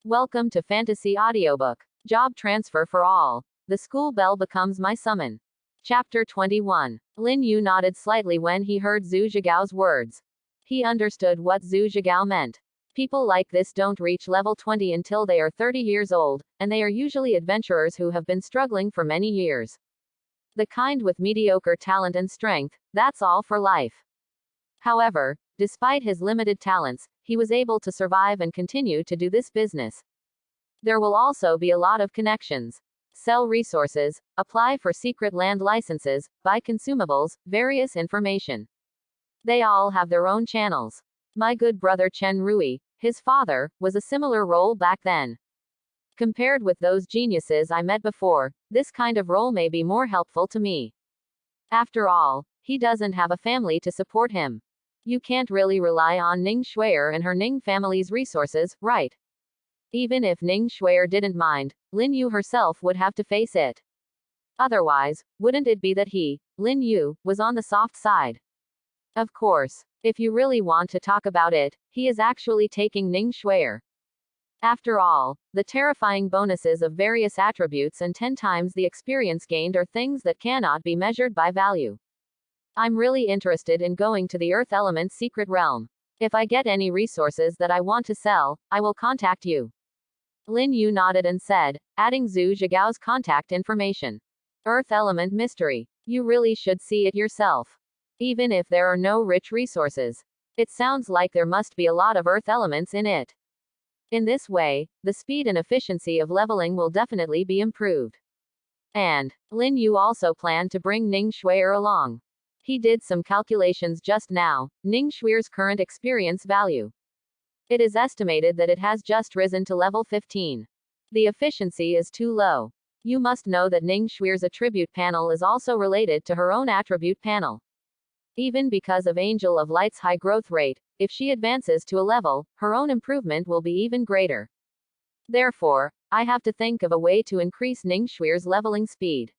Welcome to Fantasy Audiobook. Job transfer for all. The school bell becomes my summon. Chapter 21. Lin Yu nodded slightly when he heard Zhu Zhigao's words. He understood what Zhu Zhigao meant. People like this don't reach level 20 until they are 30 years old, and they are usually adventurers who have been struggling for many years. The kind with mediocre talent and strength, that's all for life. However, despite his limited talents, he was able to survive and continue to do this business. There will also be a lot of connections. Sell resources, apply for secret land licenses, buy consumables, various information. They all have their own channels. My good brother Chen Rui, his father, was a similar role back then. Compared with those geniuses I met before, this kind of role may be more helpful to me. After all, he doesn't have a family to support him. You can't really rely on Ning Shuier and her Ning family's resources, right? Even if Ning Shuier didn't mind, Lin Yu herself would have to face it. Otherwise, wouldn't it be that he, Lin Yu, was on the soft side? Of course, if you really want to talk about it, he is actually taking Ning Shuier. After all, the terrifying bonuses of various attributes and 10 times the experience gained are things that cannot be measured by value. I'm really interested in going to the Earth Element Secret Realm. If I get any resources that I want to sell, I will contact you. Lin Yu nodded and said, adding Zhu Zhigao's contact information. Earth Element Mystery. You really should see it yourself. Even if there are no rich resources. It sounds like there must be a lot of Earth elements in it. In this way, the speed and efficiency of leveling will definitely be improved. And, Lin Yu also planned to bring Ning Shuier along. He did some calculations just now. Ning Shuier's current experience value. It is estimated that it has just risen to level 15. The efficiency is too low. You must know that Ning Shuier's attribute panel is also related to her own attribute panel. Even because of Angel of Light's high growth rate, if she advances to a level, her own improvement will be even greater. Therefore, I have to think of a way to increase Ning Shuier's leveling speed.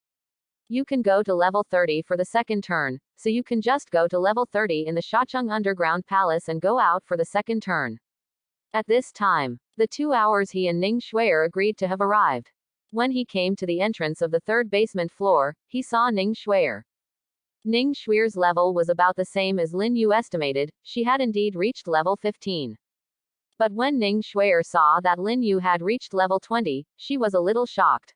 You can go to level 30 for the second turn, so you can just go to level 30 in the Shacheng Underground Palace and go out for the second turn. At this time, the 2 hours he and Ning Shuier agreed to have arrived. When he came to the entrance of the third basement floor, he saw Ning Shuier. Ning Shuier's level was about the same as Lin Yu estimated. She had indeed reached level 15. But when Ning Shuier saw that Lin Yu had reached level 20, she was a little shocked.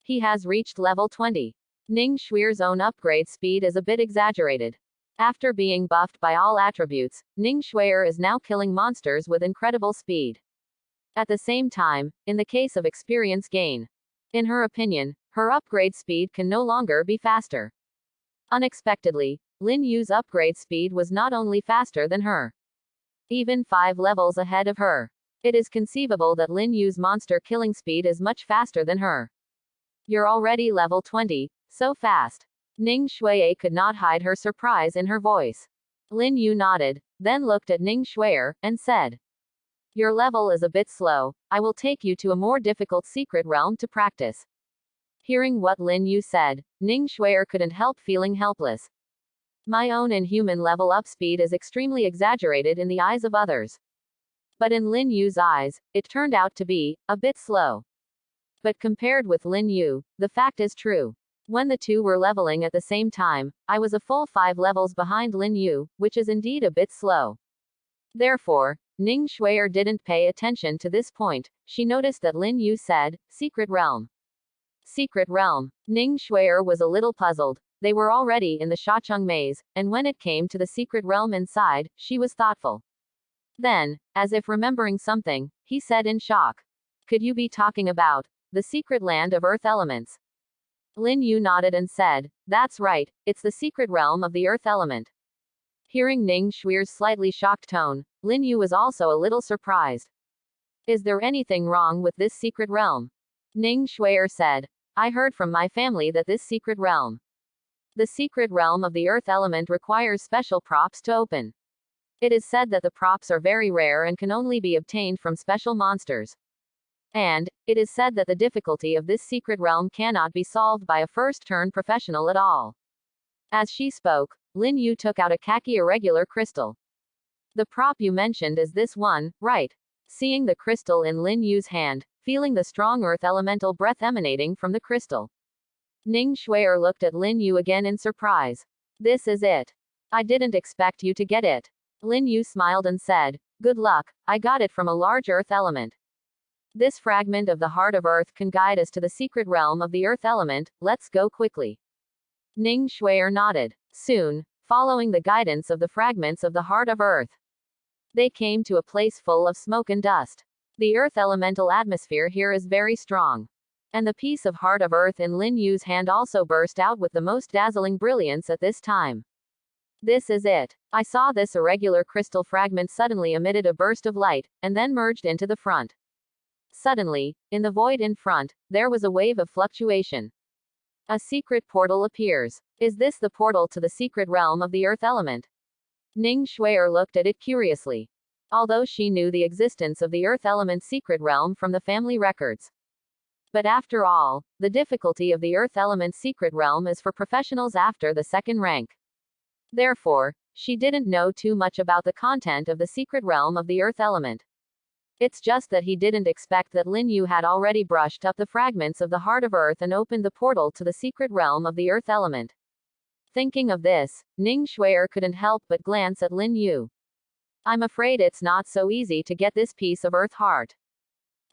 He has reached level 20. Ning Shuier's own upgrade speed is a bit exaggerated. After being buffed by all attributes, Ning Shuier is now killing monsters with incredible speed. At the same time, in the case of experience gain, in her opinion, her upgrade speed can no longer be faster. Unexpectedly, Lin Yu's upgrade speed was not only faster than her, even 5 levels ahead of her. It is conceivable that Lin Yu's monster killing speed is much faster than her. You're already level 20, so fast. Ning Shuier could not hide her surprise in her voice. Lin Yu nodded, then looked at Ning Shuier, and said, your level is a bit slow. I will take you to a more difficult secret realm to practice. Hearing what Lin Yu said, Ning Shuier couldn't help feeling helpless. My own inhuman level up speed is extremely exaggerated in the eyes of others. But in Lin Yu's eyes, it turned out to be a bit slow. But compared with Lin Yu, the fact is true. When the two were leveling at the same time, I was a full 5 levels behind Lin Yu, which is indeed a bit slow. Therefore, Ning Shuier didn't pay attention to this point. She noticed that Lin Yu said, Secret Realm. Secret Realm. Ning Shuier was a little puzzled. They were already in the Shacheng maze, and when it came to the secret realm inside, she was thoughtful. Then, as if remembering something, he said in shock. Could you be talking about the secret land of Earth elements? Lin Yu nodded and said, that's right, it's the secret realm of the Earth element. Hearing Ning Shuier's slightly shocked tone, Lin Yu was also a little surprised. Is there anything wrong with this secret realm? Ning Shuier said, I heard from my family that this secret realm, the secret realm of the Earth element, requires special props to open. It is said that the props are very rare and can only be obtained from special monsters. And, it is said that the difficulty of this secret realm cannot be solved by a first-turn professional at all. As she spoke, Lin Yu took out a khaki irregular crystal. The prop you mentioned is this one, right? Seeing the crystal in Lin Yu's hand, feeling the strong earth elemental breath emanating from the crystal, Ning Shuier looked at Lin Yu again in surprise. This is it. I didn't expect you to get it. Lin Yu smiled and said, good luck, I got it from a large earth element. This fragment of the heart of earth can guide us to the secret realm of the earth element, let's go quickly. Ning Shuier nodded. Soon, following the guidance of the fragments of the heart of earth, they came to a place full of smoke and dust. The earth elemental atmosphere here is very strong. And the piece of heart of earth in Lin Yu's hand also burst out with the most dazzling brilliance at this time. This is it. I saw this irregular crystal fragment suddenly emitted a burst of light, and then merged into the front. Suddenly, in the void in front, there was a wave of fluctuation. A secret portal appears. Is this the portal to the secret realm of the earth element? Ning Shuier looked at it curiously. Although she knew the existence of the earth element secret realm from the family records. But after all, the difficulty of the earth element secret realm is for professionals after the second rank. Therefore, she didn't know too much about the content of the secret realm of the earth element. It's just that he didn't expect that Lin Yu had already brushed up the fragments of the heart of earth and opened the portal to the secret realm of the earth element. Thinking of this, Ning Shuier couldn't help but glance at Lin Yu. I'm afraid it's not so easy to get this piece of earth heart.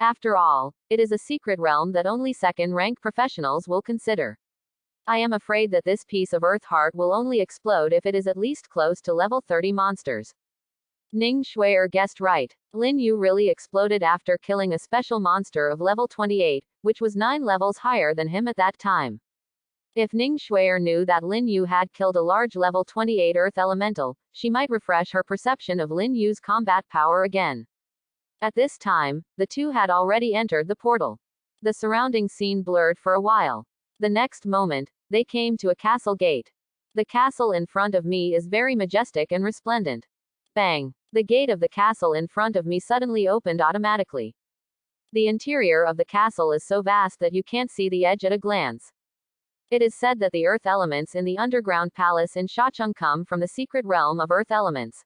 After all, it is a secret realm that only second-rank professionals will consider. I am afraid that this piece of earth heart will only explode if it is at least close to level 30 monsters. Ning Shuier guessed right. Lin Yu really exploded after killing a special monster of level 28, which was 9 levels higher than him at that time. If Ning Shuier knew that Lin Yu had killed a large level 28 earth elemental, she might refresh her perception of Lin Yu's combat power again. At this time, the two had already entered the portal. The surrounding scene blurred for a while. The next moment, they came to a castle gate. The castle in front of me is very majestic and resplendent. Bang! The gate of the castle in front of me suddenly opened automatically. The interior of the castle is so vast that you can't see the edge at a glance. It is said that the earth elements in the underground palace in Shacheng come from the secret realm of earth elements.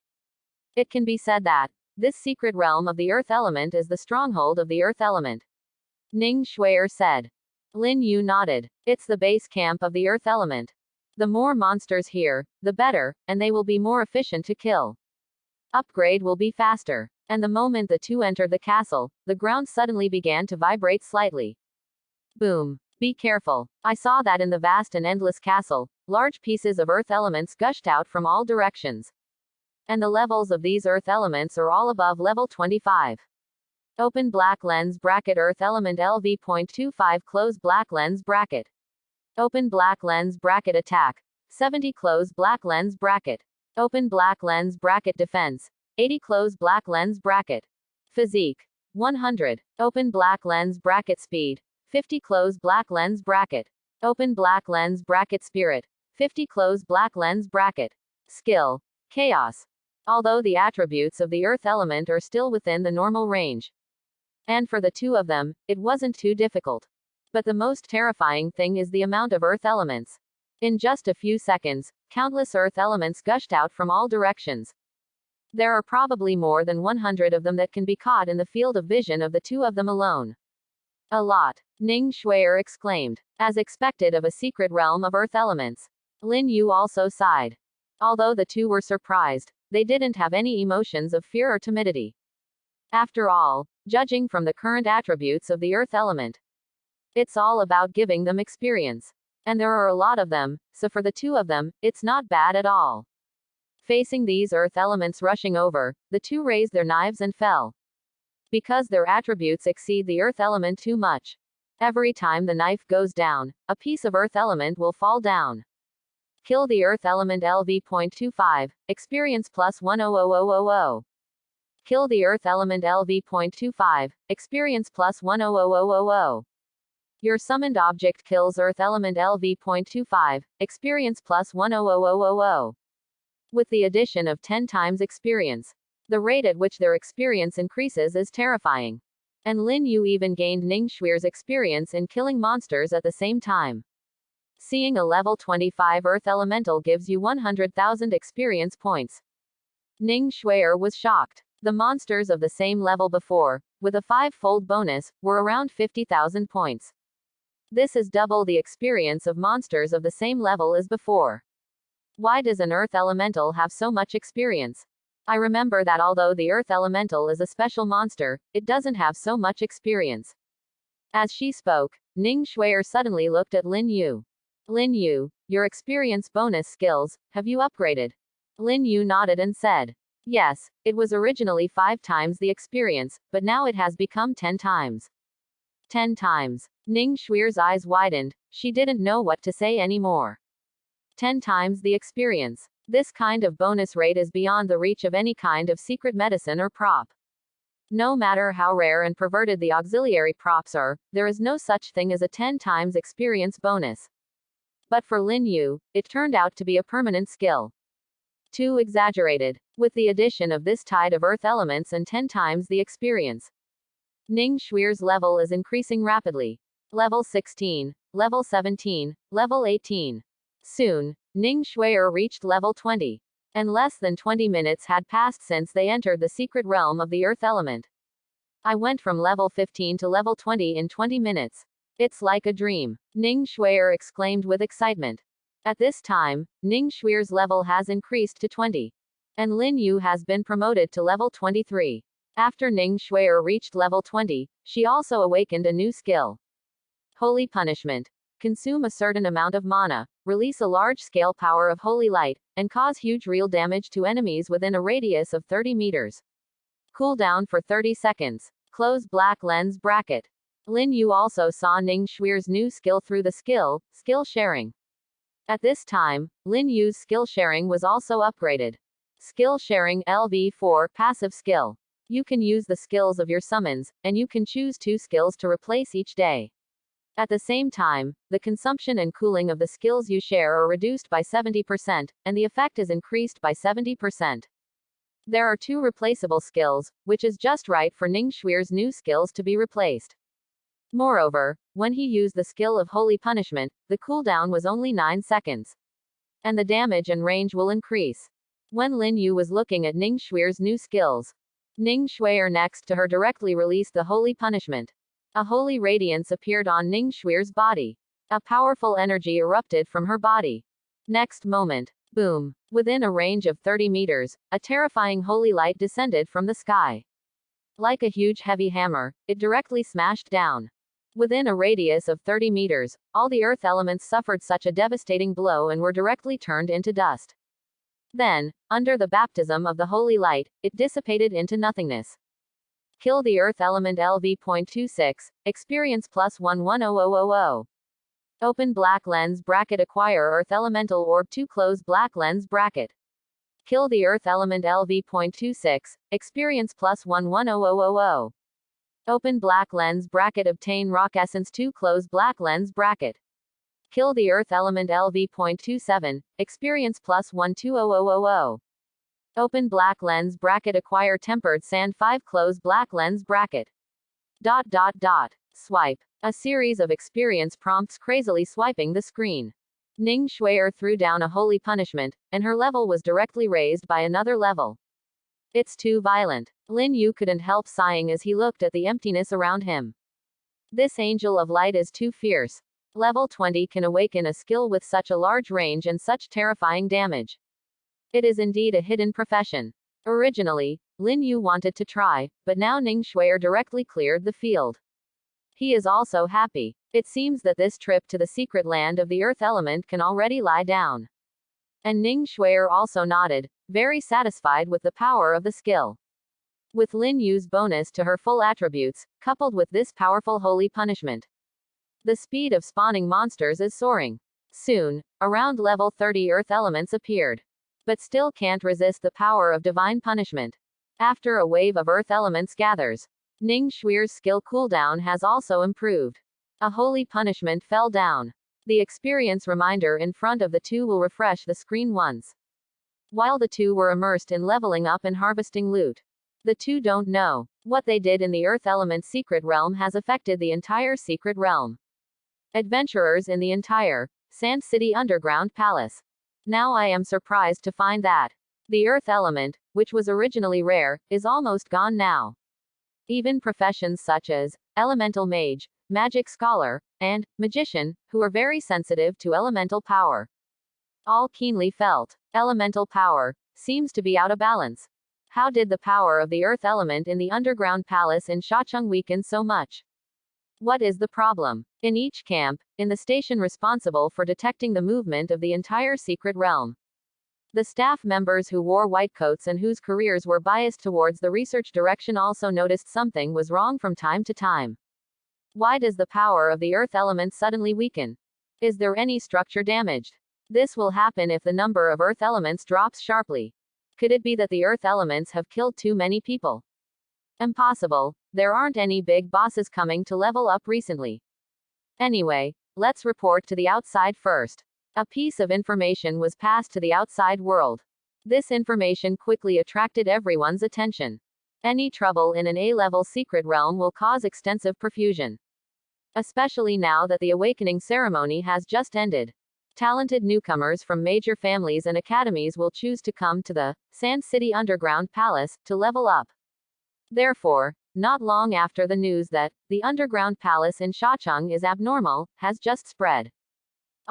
It can be said that this secret realm of the earth element is the stronghold of the earth element. Ning Shuier said. Lin Yu nodded. It's the base camp of the earth element. The more monsters here, the better, and they will be more efficient to kill. Upgrade will be faster. And the moment the two entered the castle, the ground suddenly began to vibrate slightly. Boom. Be careful. I saw that in the vast and endless castle, large pieces of earth elements gushed out from all directions. And the levels of these earth elements are all above level 25. Open black lens bracket earth element LV.25 close black lens bracket. Open black lens bracket attack. 70 close black lens bracket. Open black lens bracket defense. 80 close black lens bracket. Physique. 100. Open black lens bracket speed. 50 close black lens bracket. Open black lens bracket spirit. 50 close black lens bracket. Skill. Chaos. Although the attributes of the earth element are still within the normal range. And for the two of them, it wasn't too difficult. But the most terrifying thing is the amount of earth elements. In just a few seconds, countless earth elements gushed out from all directions. There are probably more than 100 of them that can be caught in the field of vision of the two of them alone. A lot. Ning Shuier exclaimed. As expected of a secret realm of earth elements. Lin Yu also sighed. Although the two were surprised, they didn't have any emotions of fear or timidity. After all, judging from the current attributes of the earth element, it's all about giving them experience. And there are a lot of them, so for the two of them, it's not bad at all. Facing these earth elements rushing over, the two raised their knives and fell. Because their attributes exceed the earth element too much. Every time the knife goes down, a piece of earth element will fall down. Kill the earth element LV.25, experience plus 100,000. Kill the earth element LV.25, experience plus 100,000. Your summoned object kills earth element LV.25, experience plus 100,000. With the addition of 10 times experience. The rate at which their experience increases is terrifying. And Lin Yu even gained Ning Shuier's experience in killing monsters at the same time. Seeing a level 25 earth elemental gives you 100,000 experience points. Ning Shuier was shocked. The monsters of the same level before, with a 5-fold bonus, were around 50,000 points. This is double the experience of monsters of the same level as before. Why does an earth elemental have so much experience? I remember that although the earth elemental is a special monster, it doesn't have so much experience. As she spoke, Ning Shuier suddenly looked at Lin Yu. Lin Yu, your experience bonus skills, have you upgraded? Lin Yu nodded and said, yes, it was originally 5 times the experience, but now it has become 10 times. 10 times. Ning Shuier's eyes widened, she didn't know what to say anymore. 10 times the experience. This kind of bonus rate is beyond the reach of any kind of secret medicine or prop. No matter how rare and perverted the auxiliary props are, there is no such thing as a 10 times experience bonus. But for Lin Yu, it turned out to be a permanent skill. Too exaggerated. With the addition of this tide of earth elements and 10 times the experience, Ning Shuier's level is increasing rapidly. Level 16, level 17, level 18. Soon, Ning Shuier reached level 20. And less than 20 minutes had passed since they entered the secret realm of the earth element. I went from level 15 to level 20 in 20 minutes. It's like a dream, Ning Shuier exclaimed with excitement. At this time, Ning Shuier's level has increased to 20. And Lin Yu has been promoted to level 23. After Ning Shuier reached level 20, she also awakened a new skill. Holy Punishment. Consume a certain amount of mana, release a large-scale power of holy light, and cause huge real damage to enemies within a radius of 30 meters. Cooldown for 30 seconds. Close black lens bracket. Lin Yu also saw Ning Shuier's new skill through the skill sharing. At this time, Lin Yu's skill sharing was also upgraded. Skill sharing LV4 passive skill. You can use the skills of your summons, and you can choose 2 skills to replace each day. At the same time, the consumption and cooling of the skills you share are reduced by 70%, and the effect is increased by 70%. There are 2 replaceable skills, which is just right for Ning Shuier's new skills to be replaced. Moreover, when he used the skill of Holy Punishment, the cooldown was only 9 seconds. And the damage and range will increase. When Lin Yu was looking at Ning Shuier's new skills, Ning Shuier next to her directly released the Holy Punishment. A holy radiance appeared on Ning Shuier's body. A powerful energy erupted from her body. Next moment, boom. Within a range of 30 meters, a terrifying holy light descended from the sky. Like a huge heavy hammer, it directly smashed down. Within a radius of 30 meters, all the earth elements suffered such a devastating blow and were directly turned into dust. Then, under the baptism of the holy light, it dissipated into nothingness. Kill the earth element LV.26, experience plus 110000. Open black lens bracket acquire earth elemental orb 2 close black lens bracket. Kill the earth element LV.26, experience plus 110000. Open black lens bracket obtain rock essence 2 close black lens bracket. Kill the earth element LV.27, experience plus 120000. Open black lens bracket acquire tempered sand 5 close black lens bracket. Swipe. A series of experience prompts crazily swiping the screen. Ning Shuier threw down a holy punishment, and her level was directly raised by another level. It's too violent. Lin Yu couldn't help sighing as he looked at the emptiness around him. This angel of light is too fierce. Level 20 can awaken a skill with such a large range and such terrifying damage. It is indeed a hidden profession. Originally, Lin Yu wanted to try, but now Ning Shuier directly cleared the field. He is also happy. It seems that this trip to the secret land of the earth element can already lie down. And Ning Shuier also nodded, very satisfied with the power of the skill. With Lin Yu's bonus to her full attributes, coupled with this powerful holy punishment, the speed of spawning monsters is soaring. Soon, around level 30 earth elements appeared. But still can't resist the power of divine punishment. After a wave of earth elements gathers, Ning Shuier's skill cooldown has also improved. A holy punishment fell down. The experience reminder in front of the 2 will refresh the screen once. While the 2 were immersed in leveling up and harvesting loot, the 2 don't know. What they did in the earth element secret realm has affected the entire secret realm. Adventurers in the entire Sand City underground palace. Now I am surprised to find that The earth element, which was originally rare, is almost gone now. Even professions such as elemental mage, magic scholar, and magician, who are very sensitive to elemental power, all keenly felt elemental power seems to be out of balance. How did the power of the earth element in the underground palace in Shacheng weaken so much? What is the problem? In each camp, in the station responsible for detecting the movement of the entire secret realm, the staff members who wore white coats and whose careers were biased towards the research direction also noticed something was wrong from time to time. Why does the power of the earth element suddenly weaken? Is there any structure damaged? This will happen if the number of earth elements drops sharply. Could it be that the earth elements have killed too many people? Impossible. There aren't any big bosses coming to level up recently. Anyway, let's report to the outside first. A piece of information was passed to the outside world. This information quickly attracted everyone's attention. Any trouble in an A-level secret realm will cause extensive perfusion. Especially now that the awakening ceremony has just ended. Talented newcomers from major families and academies will choose to come to the Sand City Underground Palace to level up. Therefore, not long after the news that the Underground Palace in Shacheng is abnormal has just spread,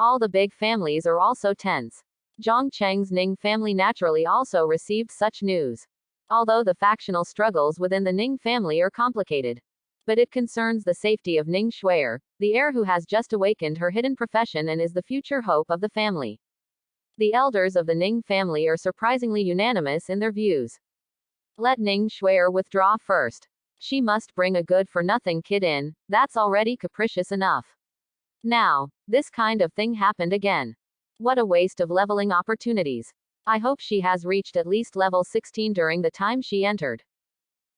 all the big families are also tense. Zhang Cheng's Ning family naturally also received such news. Although the factional struggles within the Ning family are complicated, but it concerns the safety of Ning Shuier, the heir who has just awakened her hidden profession and is the future hope of the family. The elders of the Ning family are surprisingly unanimous in their views. Let Ning Shuier withdraw first. She must bring a good-for-nothing kid in, that's already capricious enough. Now, this kind of thing happened again. What a waste of leveling opportunities. I hope she has reached at least level 16 during the time she entered.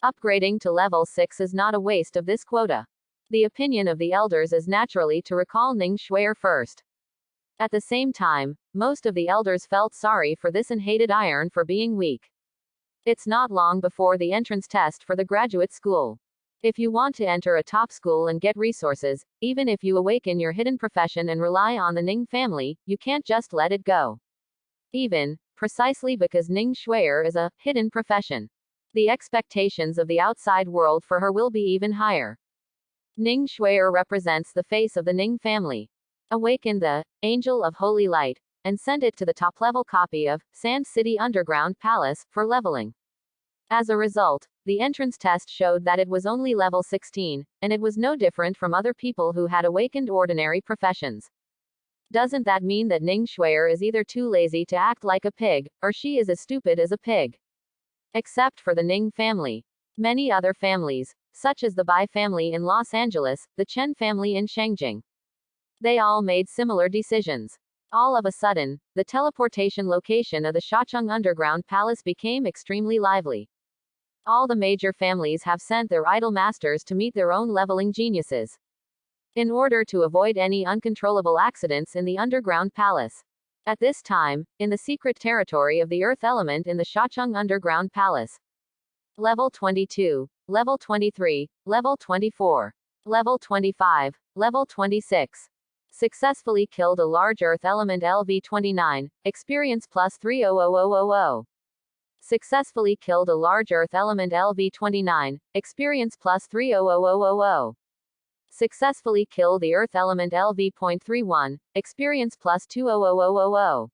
Upgrading to level 6 is not a waste of this quota. The opinion of the elders is naturally to recall Ning Shuier first. At the same time, most of the elders felt sorry for this and hated Iron for being weak. It's not long before the entrance test for the graduate school. If you want to enter a top school and get resources, even if you awaken your hidden profession and rely on the Ning family, you can't just let it go. Even, precisely because Ning Shuier is a hidden profession, the expectations of the outside world for her will be even higher. Ning Shuier represents the face of the Ning family. Awaken the Angel of Holy Light, and send it to the top-level copy of Sand City Underground Palace for leveling. As a result, the entrance test showed that it was only level 16, and it was no different from other people who had awakened ordinary professions. Doesn't that mean that Ning Shuier is either too lazy to act like a pig, or she is as stupid as a pig? Except for the Ning family. Many other families, such as the Bai family in Los Angeles, the Chen family in Shangjing, they all made similar decisions. All of a sudden, the teleportation location of the Shacheng Underground Palace became extremely lively. All the major families have sent their idol masters to meet their own leveling geniuses, in order to avoid any uncontrollable accidents in the underground palace. At this time, in the secret territory of the earth element in the Shacheng Underground Palace, level 22, level 23, level 24, level 25, level 26, successfully killed a large earth element LV-29, experience plus 300,000. Successfully killed a large earth element LV-29, experience plus 300,000. Successfully kill the earth element LV.31, experience plus 200,000.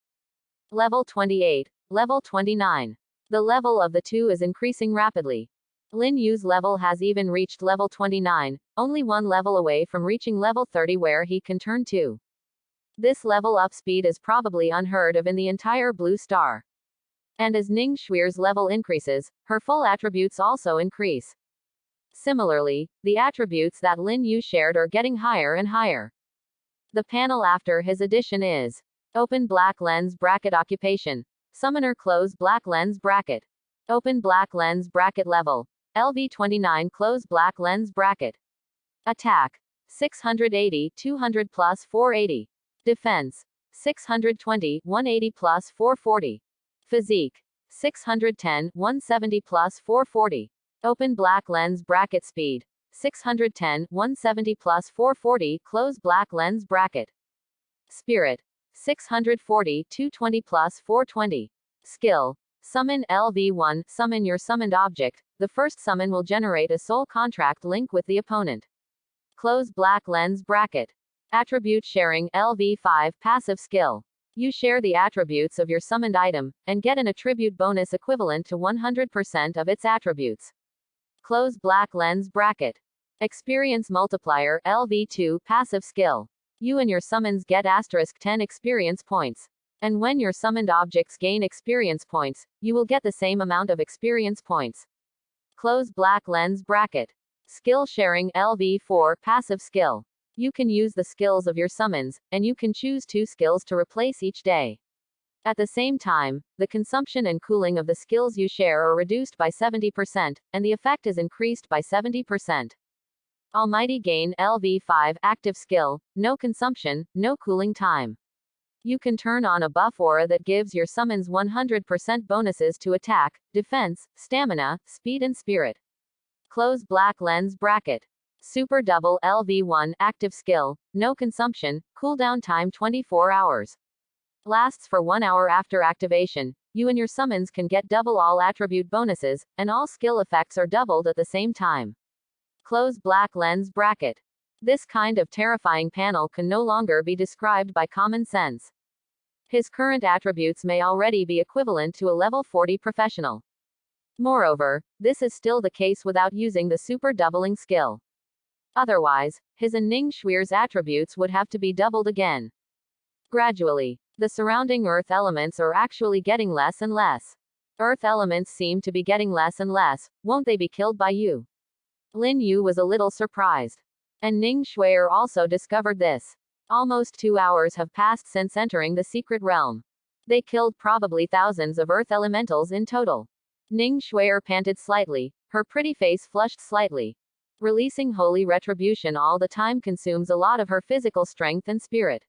Level 28, level 29. The level of the two is increasing rapidly. Lin Yu's level has even reached level 29, only one level away from reaching level 30 where he can turn to. This level up speed is probably unheard of in the entire Blue Star. And as Ning Shuier's level increases, her full attributes also increase. Similarly, the attributes that Lin Yu shared are getting higher and higher. The panel after his addition is Open Black Lens Bracket Occupation. Summoner Close Black Lens Bracket. Open Black Lens Bracket Level. LV29 Close Black Lens Bracket. Attack 680, 200 plus 480. Defense 620, 180 plus 440. Physique 610, 170 plus 440. Open Black Lens Bracket Speed 610, 170 plus 440 Close Black Lens Bracket. Spirit 640, 220 plus 420. Skill Summon LV1. Summon your summoned object. The first summon will generate a soul contract link with the opponent. Close black lens bracket. Attribute sharing. LV5. Passive skill. You share the attributes of your summoned item, and get an attribute bonus equivalent to 100% of its attributes. Close black lens bracket. Experience multiplier. LV2. Passive skill. You and your summons get *10 experience points. And when your summoned objects gain experience points, you will get the same amount of experience points. Close black lens bracket. Skill sharing. LV4. Passive skill. You can use the skills of your summons, and you can choose 2 skills to replace each day. At the same time, the consumption and cooling of the skills you share are reduced by 70%, and the effect is increased by 70%. Almighty Gain. LV5. Active skill. No consumption, no cooling time. You can turn on a buff aura that gives your summons 100% bonuses to attack, defense, stamina, speed and spirit. Close black lens bracket. Super Double. LV1. Active skill. No consumption, cooldown time 24 hours. Lasts for 1 hour after activation. You and your summons can get double all attribute bonuses, and all skill effects are doubled at the same time. Close black lens bracket. This kind of terrifying panel can no longer be described by common sense. His current attributes may already be equivalent to a level 40 professional. Moreover, this is still the case without using the super doubling skill. Otherwise, his and Ning Shui's attributes would have to be doubled again. Gradually, the surrounding earth elements are actually getting less and less. Earth elements seem to be getting less and less. Won't they be killed by you? Lin Yu was a little surprised. And Ning Shui also discovered this. Almost 2 hours have passed since entering the secret realm. They killed probably thousands of earth elementals in total. Ning Shui panted slightly, her pretty face flushed slightly. Releasing holy retribution all the time consumes a lot of her physical strength and spirit.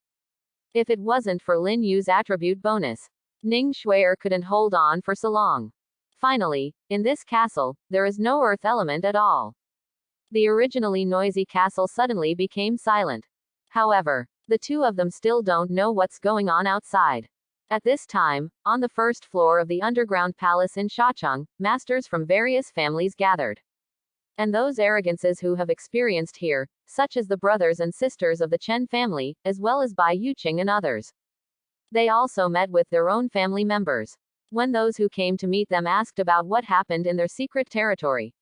If it wasn't for Lin Yu's attribute bonus, Ning Shui couldn't hold on for so long. Finally, in this castle, there is no earth element at all. The originally noisy castle suddenly became silent. However, the two of them still don't know what's going on outside. At this time, on the first floor of the underground palace in Shacheng, masters from various families gathered. And those arrogances who have experienced here, such as the brothers and sisters of the Chen family, as well as Bai Yuqing and others. They also met with their own family members. When those who came to meet them asked about what happened in their secret territory,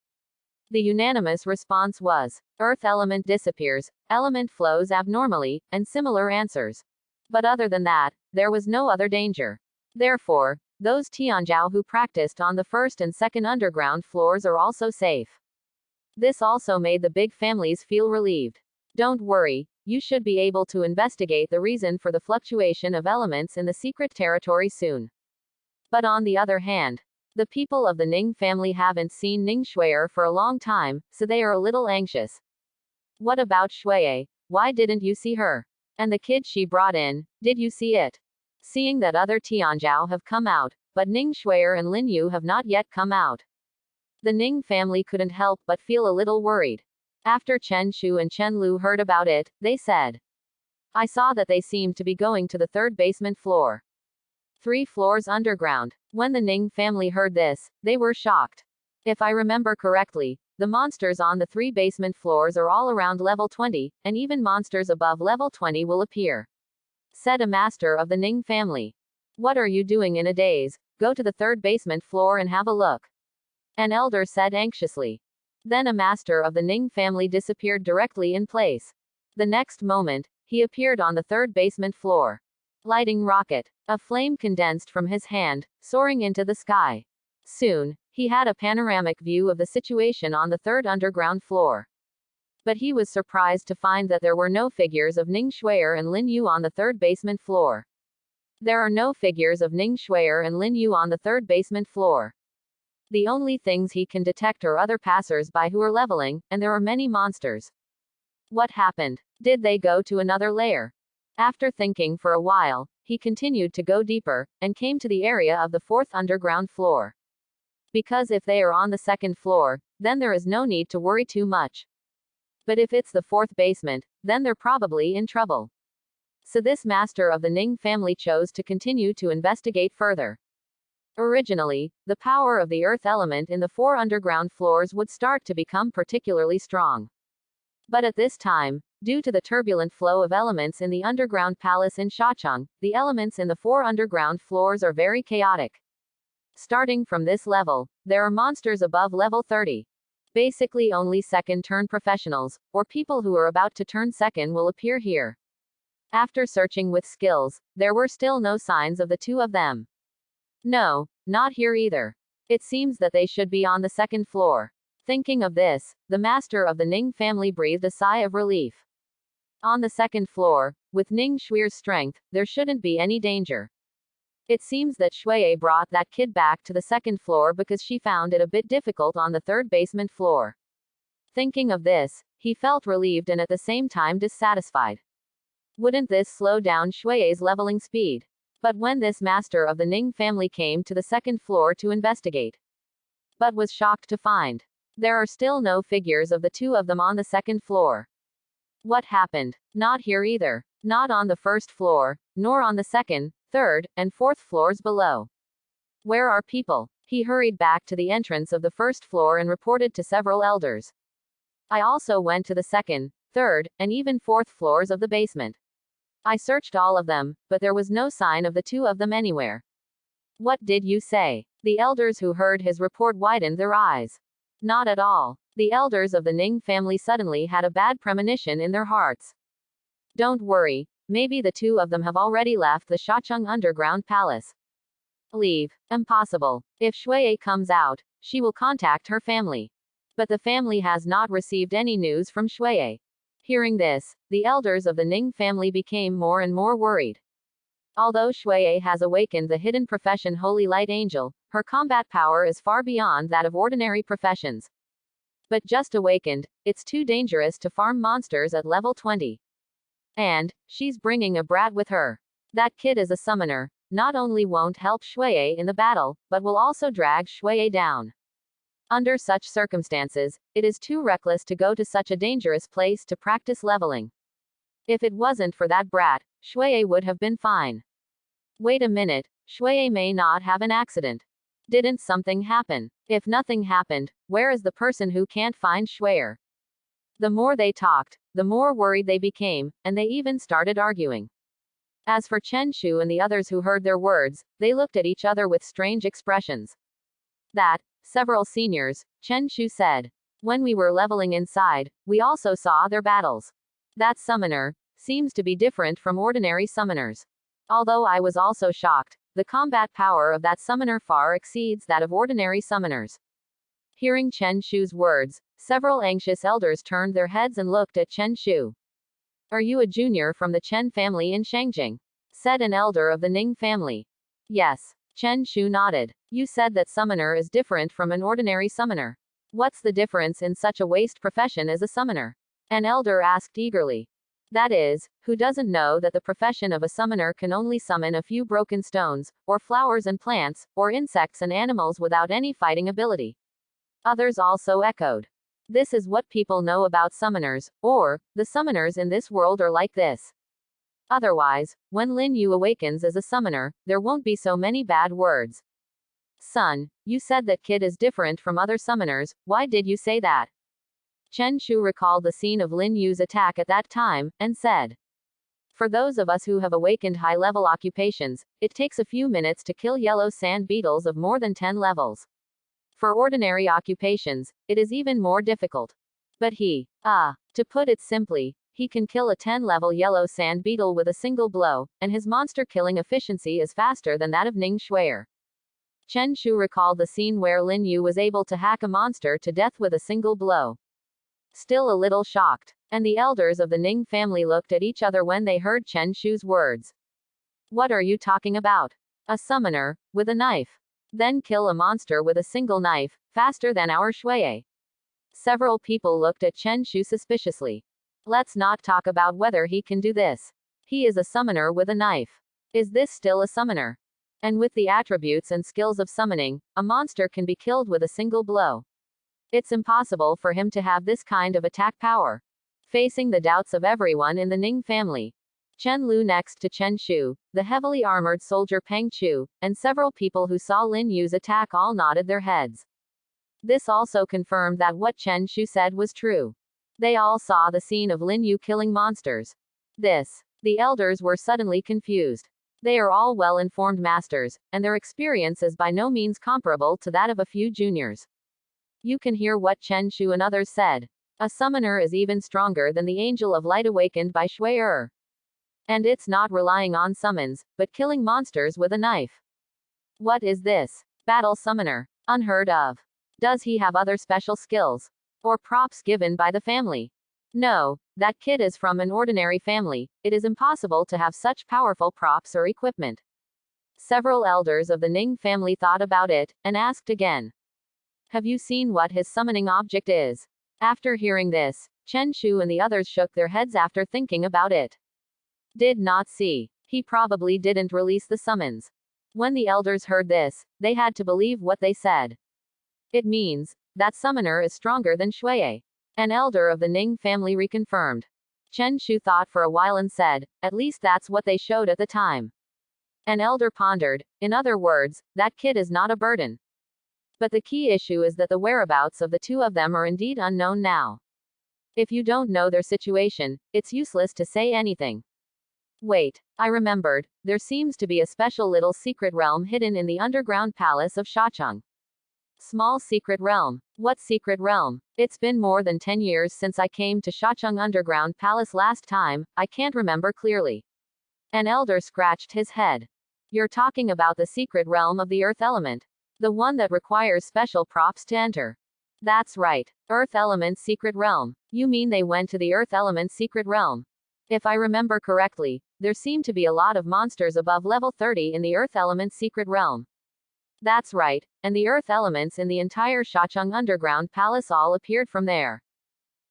the unanimous response was, earth element disappears, element flows abnormally, and similar answers. But other than that, there was no other danger. Therefore, those Tianzhao who practiced on the first and second underground floors are also safe. This also made the big families feel relieved. Don't worry, you should be able to investigate the reason for the fluctuation of elements in the secret territory soon. But on the other hand, the people of the Ning family haven't seen Ning Shui for a long time, so they are a little anxious. What about Shui? Why didn't you see her? And the kid she brought in, did you see it? Seeing that other Tianzhao have come out, but Ning Shui and Lin Yu have not yet come out. The Ning family couldn't help but feel a little worried. After Chen Shu and Chen Lu heard about it, they said, I saw that they seemed to be going to the 3rd basement floor. 3 floors underground. When the Ning family heard this, they were shocked. If I remember correctly, the monsters on the 3 basement floors are all around level 20, and even monsters above level 20 will appear. Said a master of the Ning family. What are you doing in a daze? Go to the 3rd basement floor and have a look. An elder said anxiously. Then a master of the Ning family disappeared directly in place. The next moment, he appeared on the 3rd basement floor. Lighting rocket. A flame condensed from his hand, soaring into the sky. Soon, he had a panoramic view of the situation on the 3rd underground floor. But he was surprised to find that there were no figures of Ning Shui and Lin Yu on the 3rd basement floor. There are no figures of Ning Shui and Lin Yu on the 3rd basement floor. The only things he can detect are other passers-by who are leveling, and there are many monsters. What happened? Did they go to another layer? After thinking for a while, he continued to go deeper, and came to the area of the 4th underground floor. Because if they are on the 2nd floor, then there is no need to worry too much. But if it's the 4th basement, then they're probably in trouble. So this master of the Ning family chose to continue to investigate further. Originally, the power of the earth element in the 4 underground floors would start to become particularly strong. But at this time, due to the turbulent flow of elements in the underground palace in Shachang, the elements in the 4 underground floors are very chaotic. Starting from this level, there are monsters above level 30. Basically only second turn professionals, or people who are about to turn second will appear here. After searching with skills, there were still no signs of the 2 of them. No, not here either. It seems that they should be on the 2nd floor. Thinking of this, the master of the Ning family breathed a sigh of relief. On the 2nd floor, with Ning Shui's strength, there shouldn't be any danger. It seems that Shui brought that kid back to the 2nd floor because she found it a bit difficult on the 3rd basement floor. Thinking of this, he felt relieved and at the same time dissatisfied. Wouldn't this slow down Shui's leveling speed? But when this master of the Ning family came to the 2nd floor to investigate, but was shocked to find there are still no figures of the 2 of them on the 2nd floor. What happened? Not here either. Not on the 1st floor, nor on the 2nd, 3rd, and 4th floors below. Where are people? He hurried back to the entrance of the 1st floor and reported to several elders. I also went to the 2nd, 3rd, and even 4th floors of the basement. I searched all of them, but there was no sign of the 2 of them anywhere. What did you say? The elders who heard his report widened their eyes. Not at all. The elders of the Ning family suddenly had a bad premonition in their hearts. Don't worry, maybe the 2 of them have already left the Shachang underground palace. Leave. Impossible. If Shui comes out, she will contact her family. But the family has not received any news from Shui. Hearing this, the elders of the Ning family became more and more worried. Although Shui has awakened the hidden profession Holy Light Angel, her combat power is far beyond that of ordinary professions. But just awakened, it's too dangerous to farm monsters at level 20. And, she's bringing a brat with her. That kid is a summoner, not only won't help Shui in the battle, but will also drag Shui down. Under such circumstances, it is too reckless to go to such a dangerous place to practice leveling. If it wasn't for that brat, Shui would have been fine. Wait a minute, Shui may not have an accident. Didn't something happen? If nothing happened, where is the person who can't find Shui? The more they talked, the more worried they became, and they even started arguing. As for Chen Shu and the others who heard their words, they looked at each other with strange expressions. Several seniors, Chen Shu said. When we were leveling inside, we also saw their battles. That summoner seems to be different from ordinary summoners. Although I was also shocked, the combat power of that summoner far exceeds that of ordinary summoners. Hearing Chen Shu's words, several anxious elders turned their heads and looked at Chen Shu. Are you a junior from the Chen family in Shangjing? Said an elder of the Ning family. Yes. Chen Shu nodded. You said that summoner is different from an ordinary summoner. What's the difference in such a waste profession as a summoner? An elder asked eagerly. That is, who doesn't know that the profession of a summoner can only summon a few broken stones, or flowers and plants, or insects and animals without any fighting ability? Others also echoed. This is what people know about summoners, or, the summoners in this world are like this. Otherwise, when Lin Yu awakens as a summoner, there won't be so many bad words. Son, you said that kid is different from other summoners, why did you say that? Chen Shu recalled the scene of Lin Yu's attack at that time, and said. For those of us who have awakened high-level occupations, it takes a few minutes to kill yellow sand beetles of more than 10 levels. For ordinary occupations, it is even more difficult. But to put it simply, he can kill a 10-level yellow sand beetle with a single blow, and his monster-killing efficiency is faster than that of Ning Shuier. Chen Shu recalled the scene where Lin Yu was able to hack a monster to death with a single blow. Still a little shocked, and the elders of the Ning family looked at each other when they heard Chen Shu's words. What are you talking about? A summoner, with a knife. Then kill a monster with a single knife, faster than our Shuier. Several people looked at Chen Shu suspiciously. Let's not talk about whether he can do this. He is a summoner with a knife. Is this still a summoner? And with the attributes and skills of summoning, a monster can be killed with a single blow. It's impossible for him to have this kind of attack power. Facing the doubts of everyone in the Ning family, Chen Lu next to Chen Shu, the heavily armored soldier Peng Chu, and several people who saw Lin Yu's attack all nodded their heads. This also confirmed that what Chen Shu said was true. They all saw the scene of Lin Yu killing monsters. The elders were suddenly confused. They are all well-informed masters, and their experience is by no means comparable to that of a few juniors. You can hear what Chen Shu and others said. A summoner is even stronger than the angel of light awakened by Shui Er. And it's not relying on summons, but killing monsters with a knife. What is this? Battle summoner. Unheard of. Does he have other special skills? Or props given by the family? No, that kid is from an ordinary family. It is impossible to have such powerful props or equipment. Several elders of the Ning family thought about it, and asked again. Have you seen what his summoning object is? After hearing this, Chen Shu and the others shook their heads after thinking about it. Did not see. He probably didn't release the summons. When the elders heard this, they had to believe what they said. It means, that summoner is stronger than Shui. An elder of the Ning family reconfirmed. Chen Shu thought for a while and said, at least that's what they showed at the time. An elder pondered, in other words, that kid is not a burden. But the key issue is that the whereabouts of the two of them are indeed unknown now. If you don't know their situation, it's useless to say anything. Wait, I remembered, there seems to be a special little secret realm hidden in the underground palace of Shacheng. Small secret realm. What secret realm? It's been more than 10 years since I came to Shacheng Underground Palace last time, I can't remember clearly. An elder scratched his head. You're talking about the secret realm of the earth element. The one that requires special props to enter. That's right. Earth element secret realm. You mean they went to the earth element secret realm? If I remember correctly, there seem to be a lot of monsters above level 30 in the earth element secret realm. That's right, and the earth elements in the entire Shacheng Underground Palace all appeared from there.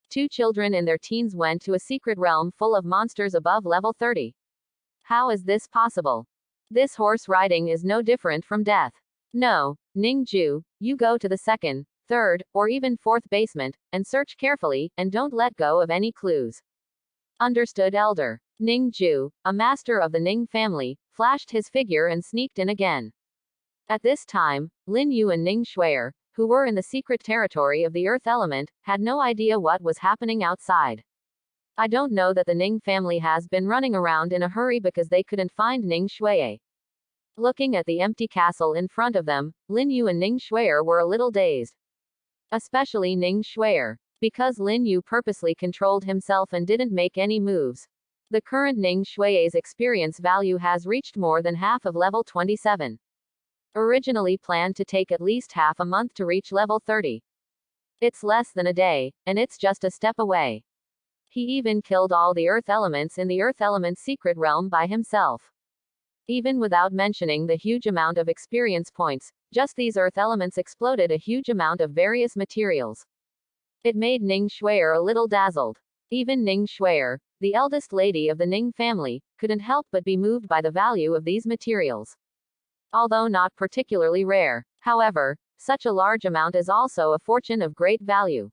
2 children in their teens went to a secret realm full of monsters above level 30. How is this possible? This horse riding is no different from death. No, Ningju, you go to the 2nd, 3rd, or even 4th basement, and search carefully, and don't let go of any clues. Understood elder. Ningju, a master of the Ning family, flashed his figure and sneaked in again. At this time, Lin Yu and Ning Shuier, who were in the secret territory of the earth element, had no idea what was happening outside. I don't know that the Ning family has been running around in a hurry because they couldn't find Ning Shuier. Looking at the empty castle in front of them, Lin Yu and Ning Shuier were a little dazed. Especially Ning Shuier, because Lin Yu purposely controlled himself and didn't make any moves. The current Ning Shuier's experience value has reached more than half of level 27. Originally planned to take at least half a month to reach level 30. It's less than a day, and it's just a step away. He even killed all the earth elements in the earth element secret realm by himself. Even without mentioning the huge amount of experience points, just these earth elements exploded a huge amount of various materials. It made Ning Shuier a little dazzled. Even Ning Shuier, the eldest lady of the Ning family, couldn't help but be moved by the value of these materials. Although not particularly rare, however, such a large amount is also a fortune of great value.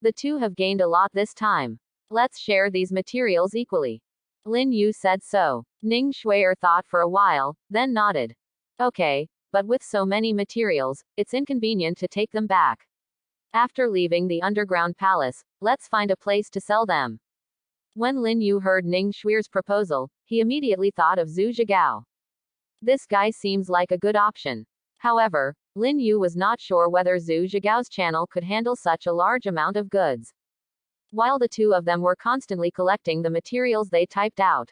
The two have gained a lot this time. Let's share these materials equally. Lin Yu said so. Ning Shuier thought for a while, then nodded. Okay, but with so many materials, it's inconvenient to take them back. After leaving the underground palace, let's find a place to sell them. When Lin Yu heard Ning Shuier's proposal, he immediately thought of Zhu Zhigao. This guy seems like a good option. However, Lin Yu was not sure whether Zhu Zhigao's channel could handle such a large amount of goods. While the two of them were constantly collecting the materials they typed out.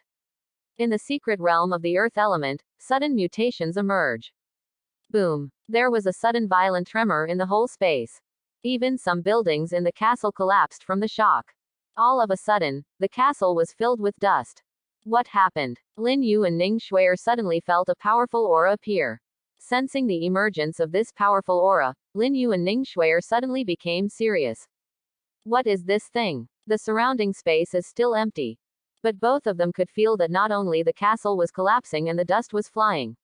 In the secret realm of the earth element, sudden mutations emerge. Boom. There was a sudden violent tremor in the whole space. Even some buildings in the castle collapsed from the shock. All of a sudden, the castle was filled with dust. What happened? Lin Yu and Ning Shuier suddenly felt a powerful aura appear. Sensing the emergence of this powerful aura, Lin Yu and Ning Shuier suddenly became serious. What is this thing? The surrounding space is still empty. But both of them could feel that not only the castle was collapsing and the dust was flying.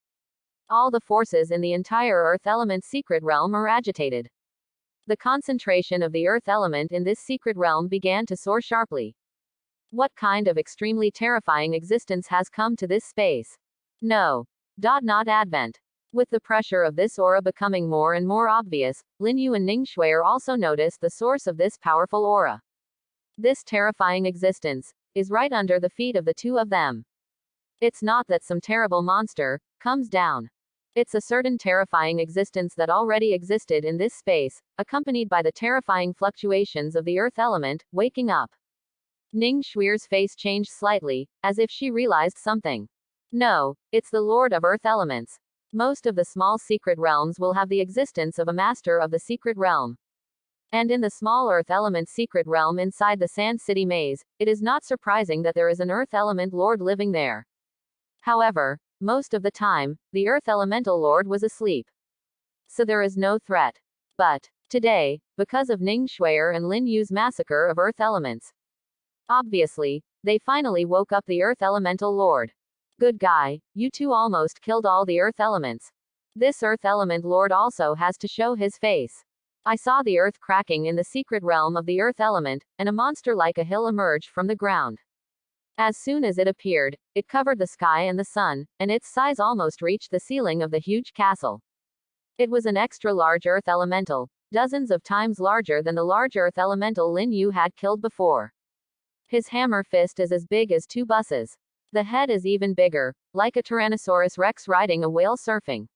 All the forces in the entire earth element secret realm are agitated. The concentration of the earth element in this secret realm began to soar sharply. What kind of extremely terrifying existence has come to this space? No. Not Advent. With the pressure of this aura becoming more and more obvious, Lin Yu and Ning Shuier also noticed the source of this powerful aura. This terrifying existence is right under the feet of the two of them. It's not that some terrible monster comes down. It's a certain terrifying existence that already existed in this space, accompanied by the terrifying fluctuations of the earth element, waking up. Ning Shuier's face changed slightly, as if she realized something. No, it's the Lord of Earth Elements. Most of the small secret realms will have the existence of a master of the secret realm. And in the small Earth Element secret realm inside the Sand City maze, it is not surprising that there is an Earth Element Lord living there. However, most of the time, the Earth Elemental Lord was asleep. So there is no threat. But, today, because of Ning Shuier and Lin Yu's massacre of Earth Elements, obviously, they finally woke up the Earth Elemental Lord. Good guy, you two almost killed all the Earth Elements. This Earth Element Lord also has to show his face. I saw the earth cracking in the secret realm of the Earth Element, and a monster like a hill emerged from the ground. As soon as it appeared, it covered the sky and the sun, and its size almost reached the ceiling of the huge castle. It was an extra large Earth Elemental, dozens of times larger than the large Earth Elemental Lin Yu had killed before. His hammer fist is as big as 2 buses. The head is even bigger, like a Tyrannosaurus Rex riding a whale surfing.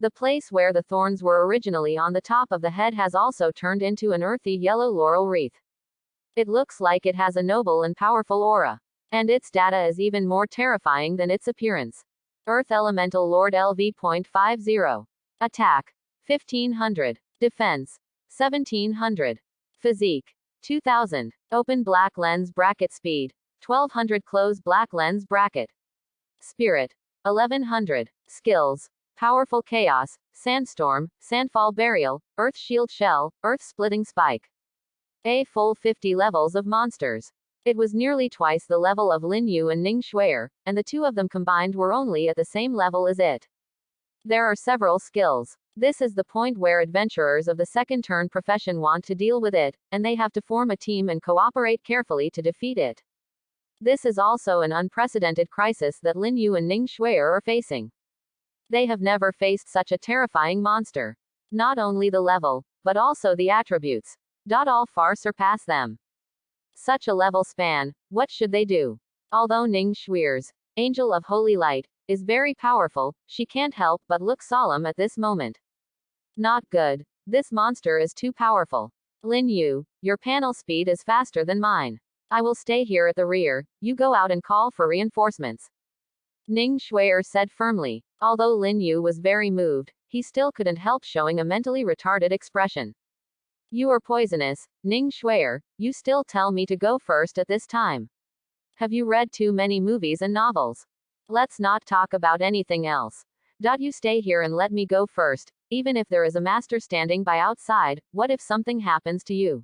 The place where the thorns were originally on the top of the head has also turned into an earthy yellow laurel wreath. It looks like it has a noble and powerful aura. And its data is even more terrifying than its appearance. Earth Elemental Lord LV.50. Attack 1500. Defense 1700. Physique 2000. Open black lens bracket speed 1200. Close black lens bracket. Spirit 1100. Skills: Powerful Chaos, Sandstorm, Sandfall Burial, Earth Shield Shell, Earth Splitting Spike. A full 50 levels of monsters. It was nearly twice the level of Lin Yu and Ning Shuier, and the two of them combined were only at the same level as it. There are several skills. This is the point where adventurers of the second turn profession want to deal with it, and they have to form a team and cooperate carefully to defeat it. This is also an unprecedented crisis that Lin Yu and Ning Shuier are facing. They have never faced such a terrifying monster. Not only the level, but also the attributes. All far surpass them. Such a level span, what should they do? Although Ning Shuier's Angel of Holy Light is very powerful, she can't help but look solemn at this moment. Not good. This monster is too powerful. Lin Yu, your panel speed is faster than mine. I will stay here at the rear, you go out and call for reinforcements. Ning Shuier said firmly. Although Lin Yu was very moved, he still couldn't help showing a mentally retarded expression. You are poisonous, Ning Shuier, you still tell me to go first at this time. Have you read too many movies and novels? Let's not talk about anything else. You stay here and let me go first, even if there is a master standing by outside. What if something happens to you?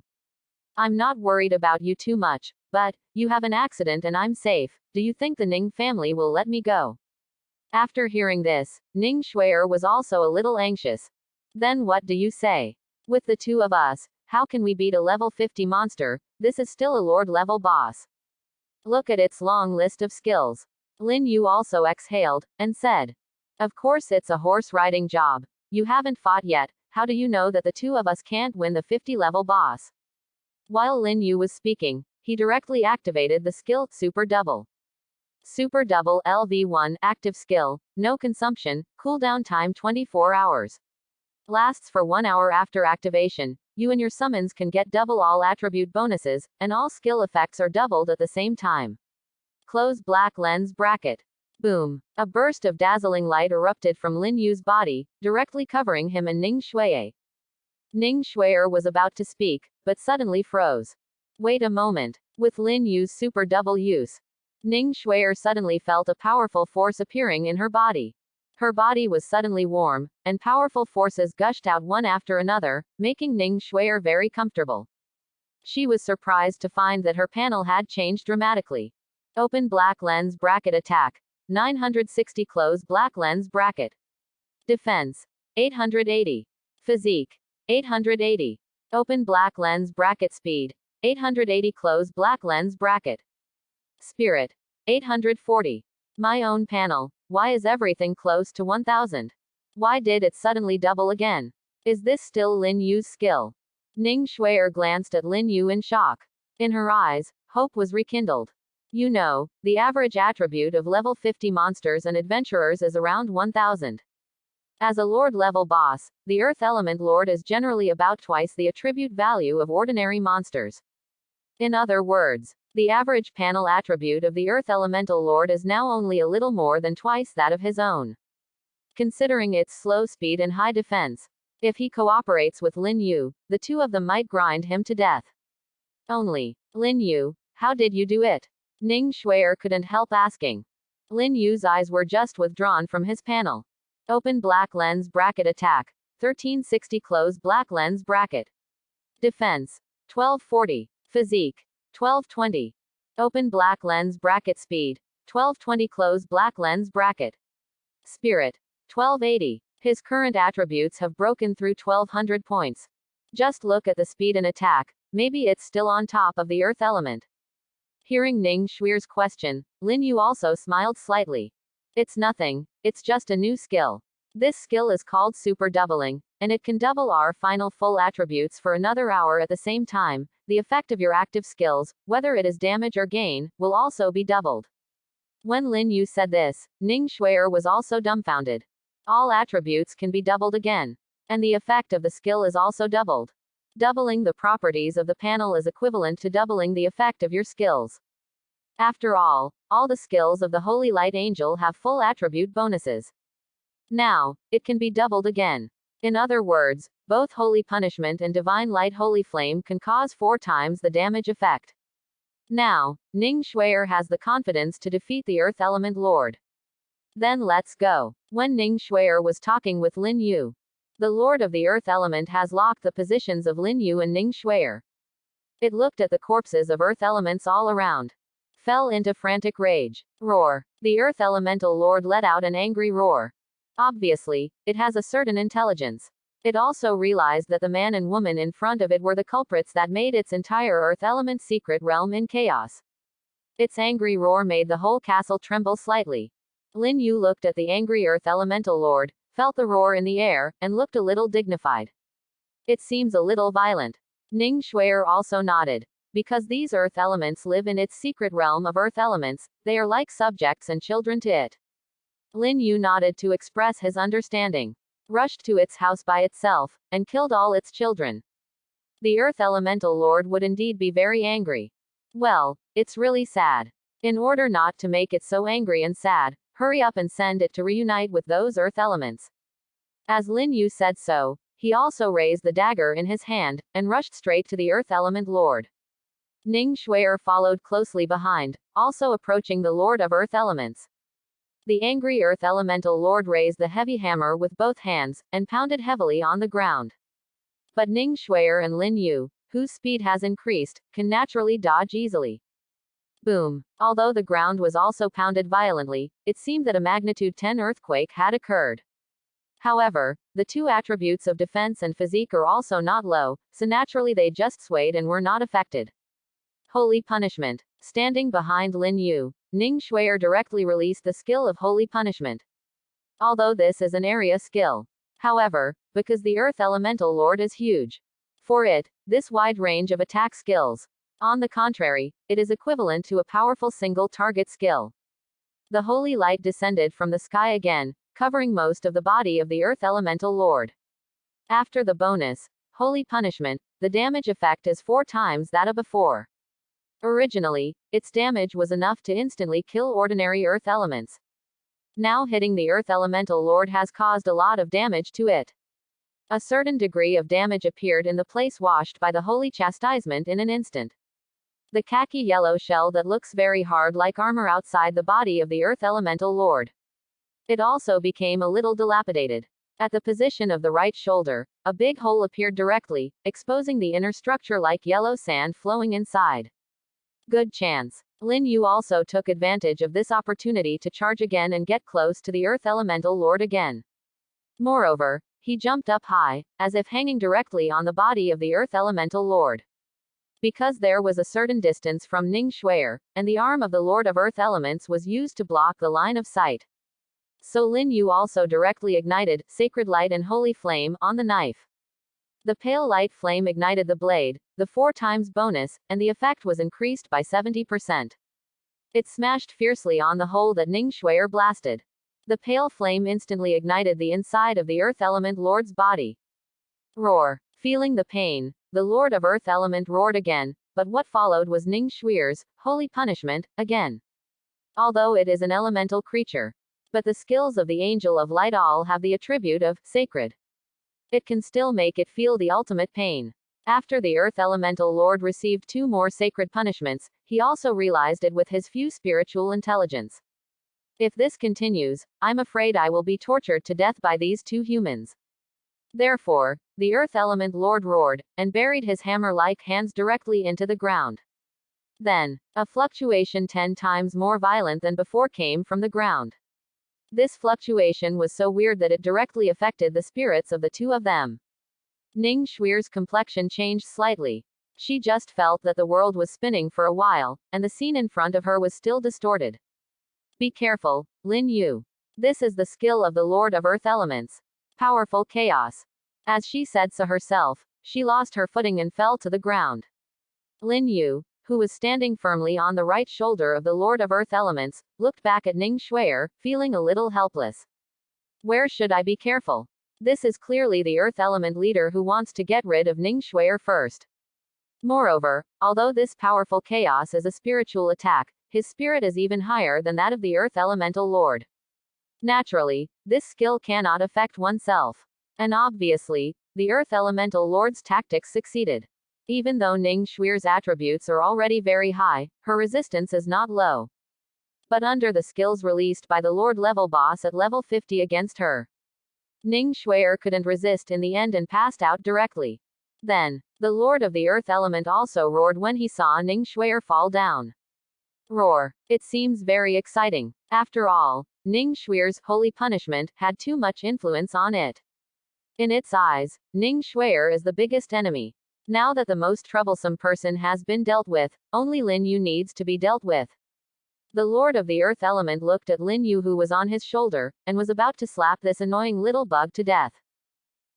I'm not worried about you too much, but you have an accident and I'm safe. Do you think the Ning family will let me go? After hearing this, Ning Shuier was also a little anxious. Then what do you say? With the two of us, how can we beat a level 50 monster? This is still a lord level boss. Look at its long list of skills. Lin Yu also exhaled, and said. Of course it's a horse riding job. You haven't fought yet, how do you know that the two of us can't win the 50 level boss? While Lin Yu was speaking, he directly activated the skill, Super Double. Super Double LV1, active skill, no consumption, cooldown time 24 hours. Lasts for 1 hour after activation. You and your summons can get double all attribute bonuses, and all skill effects are doubled at the same time. Close black lens bracket. Boom. A burst of dazzling light erupted from Lin Yu's body, directly covering him and Ning Shuier. Ning Shuier was about to speak, but suddenly froze. Wait a moment. With Lin Yu's super double use, Ning Shuier suddenly felt a powerful force appearing in her body. Her body was suddenly warm, and powerful forces gushed out one after another, making Ning Shuier very comfortable. She was surprised to find that her panel had changed dramatically. Open black lens bracket attack. 960. Close black lens bracket. Defense 880. Physique 880. Open black lens bracket speed 880. Close black lens bracket. Spirit. 840. My own panel. Why is everything close to 1000? Why did it suddenly double again? Is this still Lin Yu's skill? Ning Shuier glanced at Lin Yu in shock. In her eyes, hope was rekindled. You know, the average attribute of level 50 monsters and adventurers is around 1000. As a Lord level boss, the Earth Element Lord is generally about twice the attribute value of ordinary monsters. In other words, the average panel attribute of the Earth Elemental Lord is now only a little more than twice that of his own. Considering its slow speed and high defense, if he cooperates with Lin Yu, the two of them might grind him to death. Only, Lin Yu, how did you do it? Ning Shuier couldn't help asking. Lin Yu's eyes were just withdrawn from his panel. Open black lens bracket attack. 1360 close black lens bracket. Defense. 1240. Physique. 1220. Open black lens bracket speed. 1220 close black lens bracket. Spirit. 1280. His current attributes have broken through 1200 points. Just look at the speed and attack, maybe it's still on top of the earth element. Hearing Ning Shuier's question, Lin Yu also smiled slightly. It's nothing, it's just a new skill. This skill is called super doubling, and it can double our final full attributes for another hour at the same time. The effect of your active skills, whether it is damage or gain, will also be doubled. When Lin Yu said this, Ning Shuier was also dumbfounded. All attributes can be doubled again. And the effect of the skill is also doubled. Doubling the properties of the panel is equivalent to doubling the effect of your skills. After all the skills of the Holy Light Angel have full attribute bonuses. Now, it can be doubled again. In other words, both Holy Punishment and Divine Light Holy Flame can cause 4 times the damage effect. Now, Ning Shuier has the confidence to defeat the Earth Element Lord. Then let's go. When Ning Shuier was talking with Lin Yu, the Lord of the Earth Element has locked the positions of Lin Yu and Ning Shuier. It looked at the corpses of Earth Elements all around. Fell into frantic rage. Roar. The Earth Elemental Lord let out an angry roar. Obviously, it has a certain intelligence. It also realized that the man and woman in front of it were the culprits that made its entire Earth Element secret realm in chaos. Its angry roar made the whole castle tremble slightly. Lin Yu looked at the angry Earth Elemental Lord, felt the roar in the air, and looked a little dignified. It seems a little violent. Ning Shuier also nodded. Because these Earth Elements live in its secret realm of Earth Elements, they are like subjects and children to it. Lin Yu nodded to express his understanding. Rushed to its house by itself, and killed all its children. The Earth Elemental Lord would indeed be very angry. Well, it's really sad. In order not to make it so angry and sad, hurry up and send it to reunite with those Earth Elements. As Lin Yu said so, he also raised the dagger in his hand, and rushed straight to the Earth Element Lord. Ning Shuier followed closely behind, also approaching the Lord of Earth Elements. The angry Earth Elemental Lord raised the heavy hammer with both hands, and pounded heavily on the ground. But Ning Shuier and Lin Yu, whose speed has increased, can naturally dodge easily. Boom. Although the ground was also pounded violently, it seemed that a magnitude 10 earthquake had occurred. However, the two attributes of defense and physique are also not low, so naturally they just swayed and were not affected. Holy Punishment. Standing behind Lin Yu, Ning Shuier directly released the skill of Holy Punishment. Although this is an area skill. However, because the Earth Elemental Lord is huge. For it, this wide range of attack skills. On the contrary, it is equivalent to a powerful single target skill. The holy light descended from the sky again, covering most of the body of the Earth Elemental Lord. After the bonus, Holy Punishment, the damage effect is 4 times that of before. Originally, its damage was enough to instantly kill ordinary Earth Elements. Now hitting the Earth Elemental Lord has caused a lot of damage to it. A certain degree of damage appeared in the place washed by the Holy Chastisement in an instant. The khaki yellow shell that looks very hard like armor outside the body of the Earth Elemental Lord. It also became a little dilapidated. At the position of the right shoulder, a big hole appeared directly, exposing the inner structure like yellow sand flowing inside. Good chance. Lin Yu also took advantage of this opportunity to charge again and get close to the Earth Elemental Lord again. Moreover, he jumped up high, as if hanging directly on the body of the Earth Elemental Lord. Because there was a certain distance from Ning Shuier, and the arm of the Lord of Earth Elements was used to block the line of sight. So Lin Yu also directly ignited sacred light and holy flame on the knife. The pale light flame ignited the blade, the 4 times bonus, and the effect was increased by 70%. It smashed fiercely on the hole that Ning Shuier blasted. The pale flame instantly ignited the inside of the Earth Element Lord's body. Roar. Feeling the pain, the Lord of Earth Element roared again, but what followed was Ning Shuier's holy punishment, again. Although it is an elemental creature. But the skills of the Angel of Light all have the attribute of sacred. It can still make it feel the ultimate pain. After the Earth Elemental Lord received 2 more sacred punishments, he also realized it with his few spiritual intelligence. If this continues, I'm afraid I will be tortured to death by these 2 humans. Therefore, the Earth Element Lord roared, and buried his hammer-like hands directly into the ground. Then, a fluctuation 10 times more violent than before came from the ground. This fluctuation was so weird that it directly affected the spirits of the 2 of them. Ning Shuier's complexion changed slightly. She just felt that the world was spinning for a while, and the scene in front of her was still distorted. Be careful, Lin Yu. This is the skill of the Lord of Earth Elements. Powerful chaos. As she said so herself, she lost her footing and fell to the ground. Lin Yu, who was standing firmly on the right shoulder of the Lord of Earth Elements, looked back at Ning Shuier, feeling a little helpless. Where should I be careful? This is clearly the Earth Element leader who wants to get rid of Ning Shuier first. Moreover, although this powerful chaos is a spiritual attack, his spirit is even higher than that of the Earth Elemental Lord. Naturally, this skill cannot affect oneself. And obviously, the Earth Elemental Lord's tactics succeeded. Even though Ning Shuier's attributes are already very high, her resistance is not low. But under the skills released by the Lord level boss at level 50 against her, Ning Shuier couldn't resist in the end and passed out directly. Then, the Lord of the Earth Element also roared when he saw Ning Shuier fall down. Roar. It seems very exciting. After all, Ning Shuier's holy punishment had too much influence on it. In its eyes, Ning Shuier is the biggest enemy. Now that the most troublesome person has been dealt with, only Lin Yu needs to be dealt with. The Lord of the Earth Element looked at Lin Yu who was on his shoulder, and was about to slap this annoying little bug to death.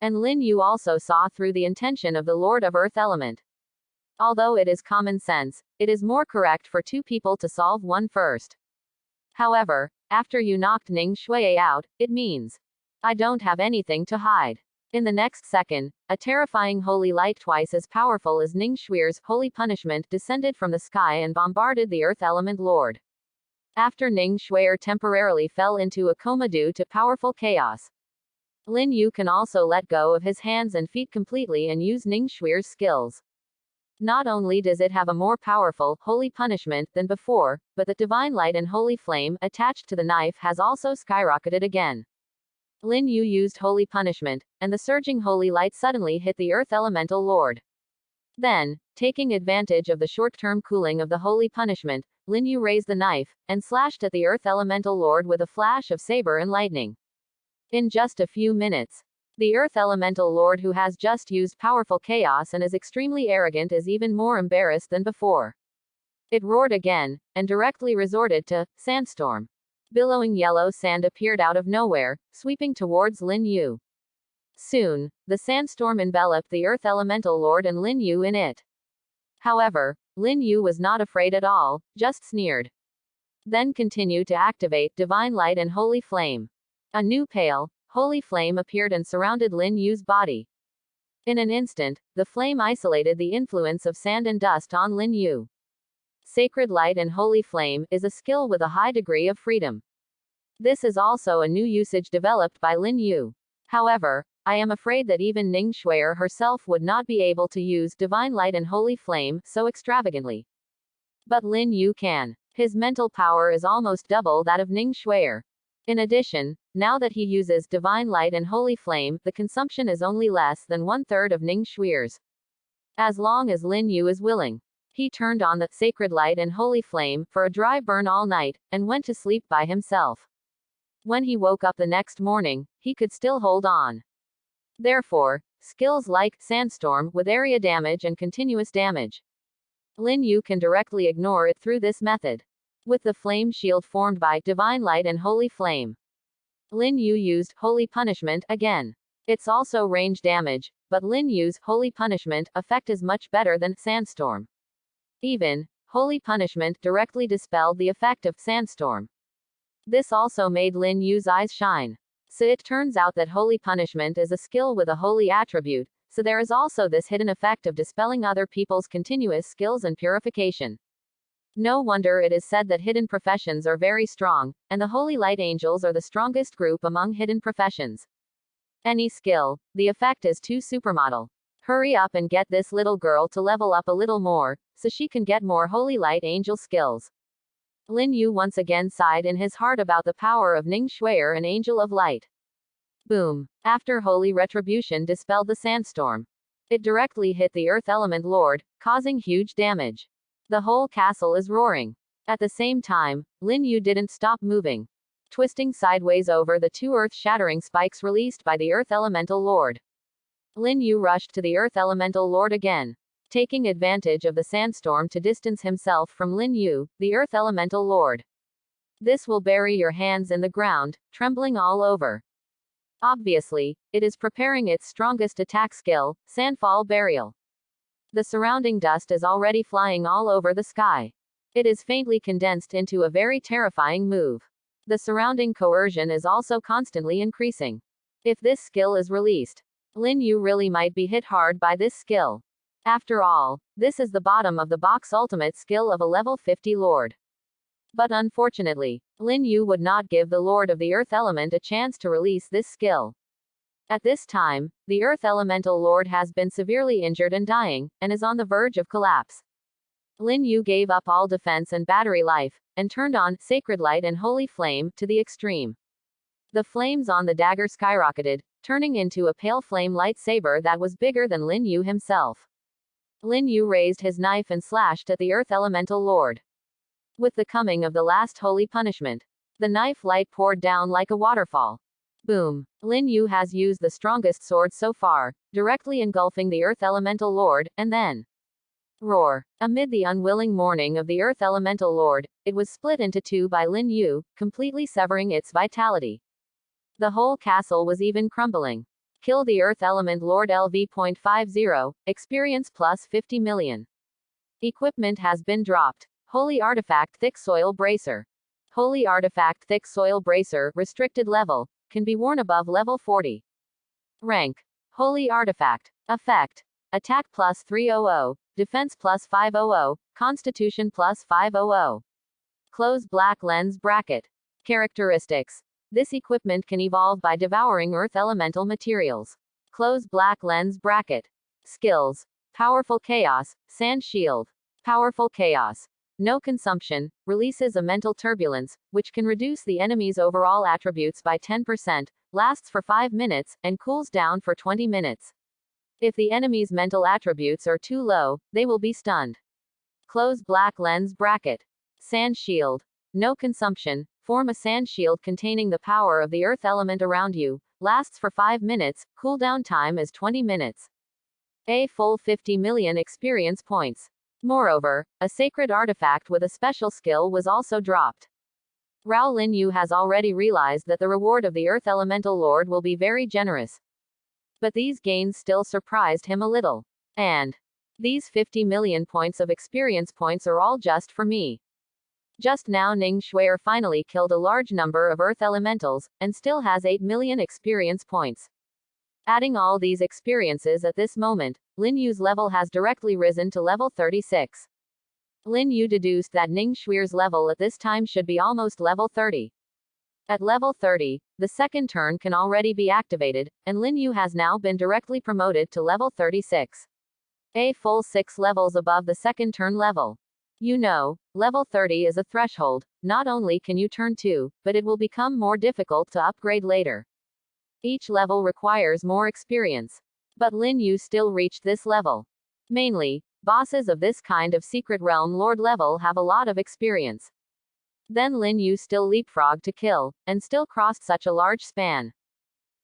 And Lin Yu also saw through the intention of the Lord of Earth Element. Although it is common sense, it is more correct for 2 people to solve one first. However, after you knocked Ning Shuier out, it means I don't have anything to hide. In the next second, a terrifying holy light twice as powerful as Ning Shuier's holy punishment descended from the sky and bombarded the Earth Element Lord. After Ning Shuier temporarily fell into a coma due to powerful chaos, Lin Yu can also let go of his hands and feet completely and use Ning Shuier's skills. Not only does it have a more powerful, holy punishment than before, but the divine light and holy flame attached to the knife has also skyrocketed again. Lin Yu used holy punishment, and the surging holy light suddenly hit the Earth Elemental Lord. Then, taking advantage of the short-term cooling of the holy punishment, Lin Yu raised the knife, and slashed at the Earth Elemental Lord with a flash of saber and lightning. In just a few minutes, the Earth Elemental Lord who has just used powerful chaos and is extremely arrogant is even more embarrassed than before. It roared again, and directly resorted to sandstorm. Billowing yellow sand appeared out of nowhere, sweeping towards Lin Yu. Soon, the sandstorm enveloped the Earth Elemental Lord and Lin Yu in it. However, Lin Yu was not afraid at all, just sneered. Then continued to activate Divine Light and Holy Flame. A new pale, holy flame appeared and surrounded Lin Yu's body. In an instant, the flame isolated the influence of sand and dust on Lin Yu. Sacred Light and Holy Flame is a skill with a high degree of freedom. This is also a new usage developed by Lin Yu. However, I am afraid that even Ning Shuier herself would not be able to use Divine Light and Holy Flame so extravagantly. But Lin Yu can. His mental power is almost double that of Ning Shuier. In addition, now that he uses Divine Light and Holy Flame, the consumption is only less than 1/3 of Ning Shuier's. As long as Lin Yu is willing. He turned on the Sacred Light and Holy Flame for a dry burn all night, and went to sleep by himself. When he woke up the next morning, he could still hold on. Therefore, skills like Sandstorm with area damage and continuous damage Lin Yu can directly ignore it through this method. With the flame shield formed by divine light and holy flame, Lin Yu used holy punishment again. It's also range damage, but Lin Yu's holy punishment effect is much better than sandstorm. Even, holy punishment directly dispelled the effect of sandstorm. This also made Lin Yu's eyes shine. So it turns out that holy punishment is a skill with a holy attribute, so there is also this hidden effect of dispelling other people's continuous skills and purification. No wonder it is said that hidden professions are very strong, and the holy light angels are the strongest group among hidden professions. Any skill, the effect is too supermodel. Hurry up and get this little girl to level up a little more, so she can get more holy light angel skills. Lin Yu once again sighed in his heart about the power of Ning Shuier, an angel of light. Boom. After holy retribution dispelled the sandstorm, it directly hit the earth element lord, causing huge damage. The whole castle is roaring. At the same time, Lin Yu didn't stop moving, twisting sideways over the two earth-shattering spikes released by the earth elemental lord. Lin Yu rushed to the earth elemental lord again, taking advantage of the sandstorm to distance himself from Lin Yu, the earth elemental lord. This will bury your hands in the ground, trembling all over. Obviously, it is preparing its strongest attack skill, Sandfall Burial. The surrounding dust is already flying all over the sky. It is faintly condensed into a very terrifying move. The surrounding coercion is also constantly increasing. If this skill is released, Lin Yu really might be hit hard by this skill. After all, this is the bottom of the box ultimate skill of a level 50 lord. But unfortunately, Lin Yu would not give the Lord of the Earth Element a chance to release this skill. At this time, the Earth Elemental Lord has been severely injured and dying, and is on the verge of collapse. Lin Yu gave up all defense and battery life, and turned on Sacred Light and Holy Flame to the extreme. The flames on the dagger skyrocketed, turning into a pale flame lightsaber that was bigger than Lin Yu himself. Lin Yu raised his knife and slashed at the Earth Elemental Lord. With the coming of the last holy punishment, the knife light poured down like a waterfall. Boom. Lin Yu has used the strongest sword so far, directly engulfing the Earth Elemental Lord, and then roar. Amid the unwilling mourning of the Earth Elemental Lord, it was split into two by Lin Yu, completely severing its vitality. The whole castle was even crumbling. Kill the Earth Element Lord LV.50, experience plus 50 million. Equipment has been dropped. Holy Artifact Thick Soil Bracer. Holy Artifact Thick Soil Bracer, restricted level, can be worn above level 40. Rank. Holy Artifact. Effect. Attack plus 300, Defense plus 500, Constitution plus 500. Close black lens bracket. Characteristics. This equipment can evolve by devouring earth elemental materials. Close black lens bracket. Skills. Powerful Chaos, Sand Shield. Powerful Chaos. No consumption, releases a mental turbulence, which can reduce the enemy's overall attributes by 10%, lasts for 5 minutes, and cools down for 20 minutes. If the enemy's mental attributes are too low, they will be stunned. Close black lens bracket. Sand Shield. No consumption, form a sand shield containing the power of the earth element around you, lasts for 5 minutes, cooldown time is 20 minutes. A full 50 million experience points. Moreover, a sacred artifact with a special skill was also dropped. Rao Lin Yu has already realized that the reward of the Earth Elemental Lord will be very generous. But these gains still surprised him a little. And these 50 million points of experience points are all just for me. Just now Ning Shuier finally killed a large number of Earth Elementals, and still has 8 million experience points. Adding all these experiences at this moment, Lin Yu's level has directly risen to level 36. Lin Yu deduced that Ning Shuier's level at this time should be almost level 30. At level 30, the second turn can already be activated, and Lin Yu has now been directly promoted to level 36. A full 6 levels above the second turn level. You know, level 30 is a threshold. Not only can you turn 2, but it will become more difficult to upgrade later. Each level requires more experience. But Lin Yu still reached this level. Mainly, bosses of this kind of secret realm lord level have a lot of experience. Then Lin Yu still leapfrogged to kill, and still crossed such a large span.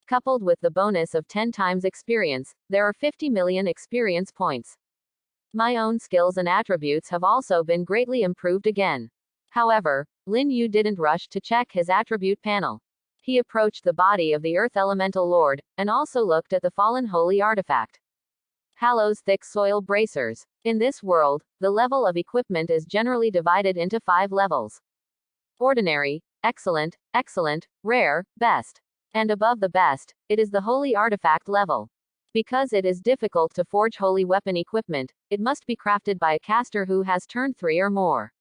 Coupled with the bonus of 10 times experience, there are 50 million experience points. My own skills and attributes have also been greatly improved again. However, Lin Yu didn't rush to check his attribute panel. He approached the body of the Earth Elemental Lord, and also looked at the fallen holy artifact. Hallow's thick soil bracers. In this world, the level of equipment is generally divided into 5 levels. Ordinary, excellent, excellent, rare, best. And above the best, it is the holy artifact level. Because it is difficult to forge holy weapon equipment, it must be crafted by a caster who has turned 3 or more.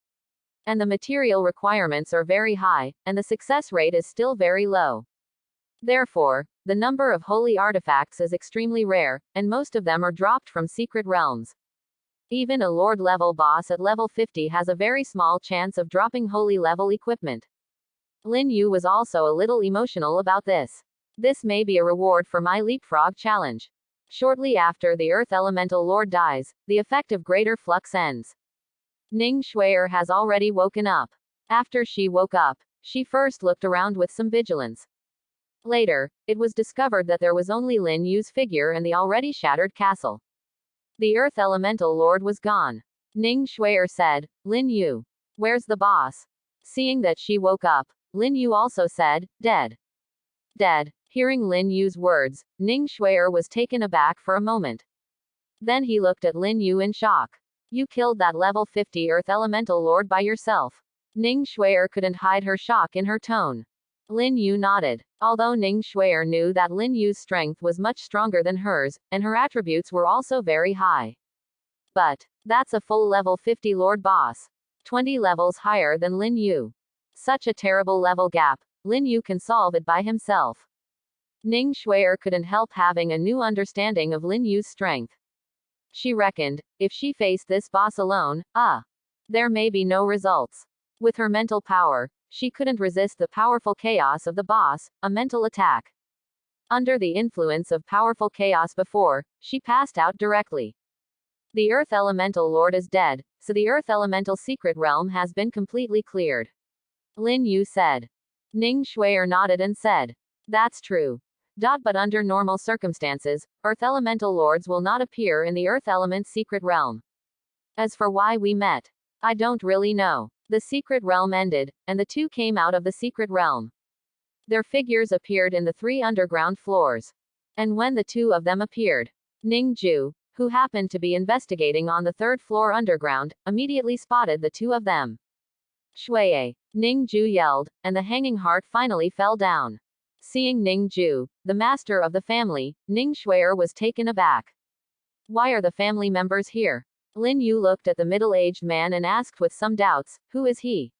And the material requirements are very high, and the success rate is still very low. Therefore, the number of holy artifacts is extremely rare, and most of them are dropped from secret realms. Even a Lord level boss at level 50 has a very small chance of dropping holy level equipment. Lin Yu was also a little emotional about this. This may be a reward for my leapfrog challenge. Shortly after the Earth Elemental Lord dies, the effect of Greater Flux ends. Ning Shuier has already woken up. After she woke up, she first looked around with some vigilance. Later, it was discovered that there was only Lin Yu's figure in the already shattered castle. The Earth Elemental Lord was gone. Ning Shuier said, "Lin Yu. Where's the boss?" Seeing that she woke up, Lin Yu also said, "Dead." Dead. Hearing Lin Yu's words, Ning Shuier was taken aback for a moment. Then he looked at Lin Yu in shock. "You killed that level 50 Earth Elemental Lord by yourself." Ning Shuier couldn't hide her shock in her tone. Lin Yu nodded. Although Ning Shuier knew that Lin Yu's strength was much stronger than hers, and her attributes were also very high. But, that's a full level 50 Lord boss. 20 levels higher than Lin Yu. Such a terrible level gap, Lin Yu can solve it by himself. Ning Shuier couldn't help having a new understanding of Lin Yu's strength. She reckoned, if she faced this boss alone, there may be no results. With her mental power, she couldn't resist the powerful chaos of the boss, a mental attack. Under the influence of powerful chaos before, she passed out directly. The Earth Elemental Lord is dead, so the Earth Elemental Secret Realm has been completely cleared. Lin Yu said. Ning Shuier nodded and said, "That's true. But under normal circumstances, Earth Elemental Lords will not appear in the Earth Element Secret Realm. As for why we met, I don't really know." The Secret Realm ended, and the two came out of the Secret Realm. Their figures appeared in the 3 underground floors. And when the 2 of them appeared, Ning Ju, who happened to be investigating on the 3rd floor underground, immediately spotted the 2 of them. "Shuier!" Ning Ju yelled, and the hanging heart finally fell down. Seeing Ning Ju, the master of the family, Ning Shuier was taken aback. "Why are the family members here?" Lin Yu looked at the middle-aged man and asked with some doubts, "Who is he?"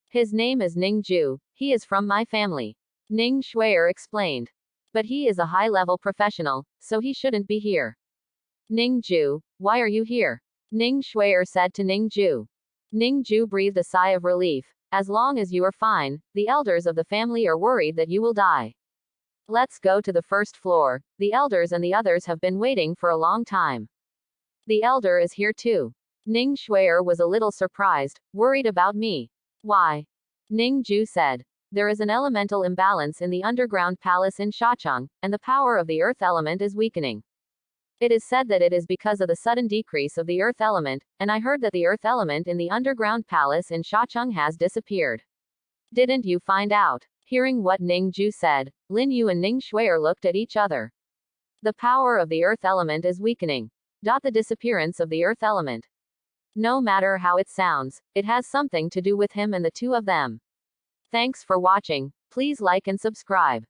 "His name is Ning Ju. He is from my family." Ning Shuier explained. "But he is a high-level professional, so he shouldn't be here." "Ning Ju, why are you here?" Ning Shuier said to Ning Ju. Ning Ju breathed a sigh of relief. "As long as you are fine, the elders of the family are worried that you will die. Let's go to the 1st floor. The elders and the others have been waiting for a long time." "The elder is here too." Ning Shuier was a little surprised. "Worried about me? Why?" Ning Ju said. "There is an elemental imbalance in the underground palace in Shacheng, and the power of the earth element is weakening. It is said that it is because of the sudden decrease of the earth element, and I heard that the earth element in the underground palace in Shacheng has disappeared. Didn't you find out?" Hearing what Ning Ju said, Lin Yu and Ning Shuier looked at each other. The power of the earth element is weakening. The disappearance of the earth element. No matter how it sounds, it has something to do with him and the 2 of them. Thanks for watching. Please like and subscribe.